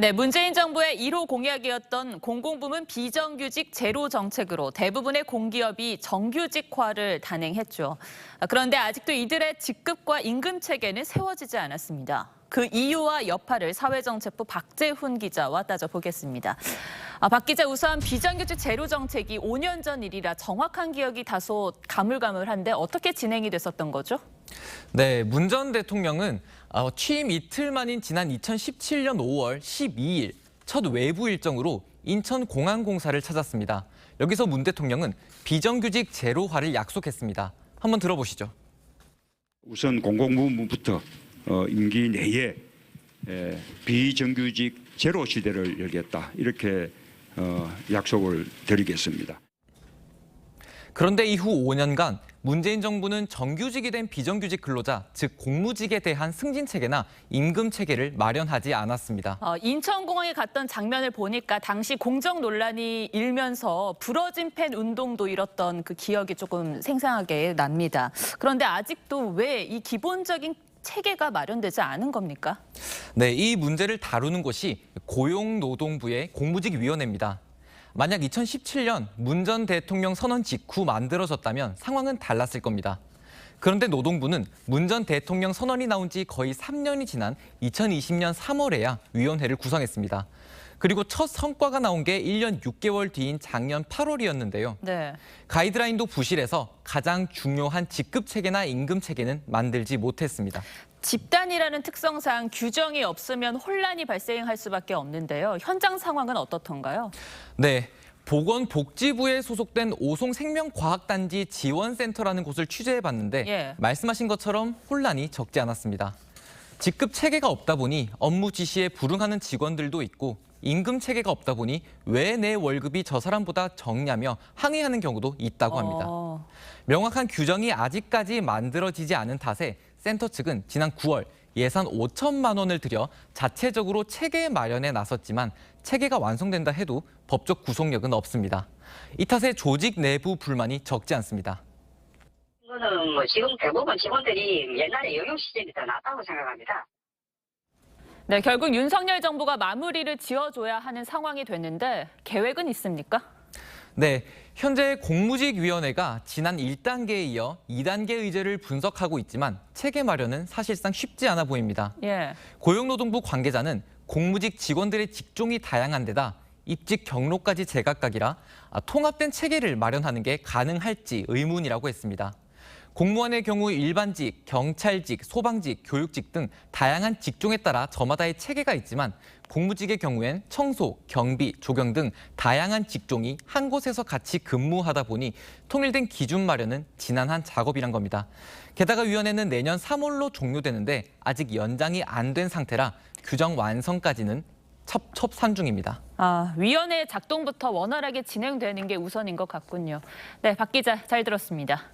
네, 문재인 정부의 1호 공약이었던 공공부문 비정규직 제로 정책으로 대부분의 공기업이 정규직화를 단행했죠. 그런데 아직도 이들의 직급과 임금 체계는 세워지지 않았습니다. 그 이유와 여파를 사회정책부 박재훈 기자와 따져보겠습니다. 박 기자, 우선 비정규직 제로 정책이 5년 전 일이라 정확한 기억이 다소 가물가물한데 어떻게 진행이 됐었던 거죠? 네, 문 전 대통령은 취임 이틀 만인 지난 2017년 5월 12일 첫 외부 일정으로 인천공항공사를 찾았습니다. 여기서 문 대통령은 비정규직 제로화를 약속했습니다. 한번 들어보시죠. 우선 공공부문부터 임기 내에 비정규직 제로 시대를 열겠다, 이렇게 약속을 드리겠습니다. 그런데 이후 5년간 문재인 정부는 정규직이 된 비정규직 근로자, 즉 공무직에 대한 승진 체계나 임금 체계를 마련하지 않았습니다. 인천공항에 갔던 장면을 보니까 당시 공정 논란이 일면서 부러진 펜 운동도 일었던 그 기억이 조금 생생하게 납니다. 그런데 아직도 왜 이 기본적인 체계가 마련되지 않은 겁니까? 네, 이 문제를 다루는 곳이 고용노동부의 공무직위원회입니다. 만약 2017년 문 전 대통령 선언 직후 만들어졌다면 상황은 달랐을 겁니다. 그런데 노동부는 문 전 대통령 선언이 나온 지 거의 3년이 지난 2020년 3월에야 위원회를 구성했습니다. 그리고 첫 성과가 나온 게 1년 6개월 뒤인 작년 8월이었는데요. 네. 가이드라인도 부실해서 가장 중요한 직급 체계나 임금 체계는 만들지 못했습니다. 집단이라는 특성상 규정이 없으면 혼란이 발생할 수밖에 없는데요. 현장 상황은 어떻던가요? 네, 보건복지부에 소속된 오송생명과학단지 지원센터라는 곳을 취재해봤는데 말씀하신 것처럼 혼란이 적지 않았습니다. 직급 체계가 없다 보니 업무 지시에 불응하는 직원들도 있고 임금 체계가 없다 보니 왜 내 월급이 저 사람보다 적냐며 항의하는 경우도 있다고 합니다. 명확한 규정이 아직까지 만들어지지 않은 탓에 센터 측은 지난 9월 예산 5천만 원을 들여 자체적으로 체계 마련에 나섰지만 체계가 완성된다 해도 법적 구속력은 없습니다. 이 탓에 조직 내부 불만이 적지 않습니다. 이거는 지금 대부분 직원들이 옛날에 영역 시절이 더 낫다고 생각합니다. 네, 결국 윤석열 정부가 마무리를 지어줘야 하는 상황이 됐는데 계획은 있습니까? 네, 현재 공무직위원회가 지난 1단계에 이어 2단계 의제를 분석하고 있지만 체계 마련은 사실상 쉽지 않아 보입니다. 고용노동부 관계자는 공무직 직원들의 직종이 다양한 데다 입직 경로까지 제각각이라 통합된 체계를 마련하는 게 가능할지 의문이라고 했습니다. 공무원의 경우 일반직, 경찰직, 소방직, 교육직 등 다양한 직종에 따라 저마다의 체계가 있지만 공무직의 경우엔 청소, 경비, 조경 등 다양한 직종이 한 곳에서 같이 근무하다 보니 통일된 기준 마련은 지난한 작업이란 겁니다. 게다가 위원회는 내년 3월로 종료되는데 아직 연장이 안 된 상태라 규정 완성까지는 첩첩산 중입니다. 위원회 작동부터 원활하게 진행되는 게 우선인 것 같군요. 네, 박 기자 잘 들었습니다.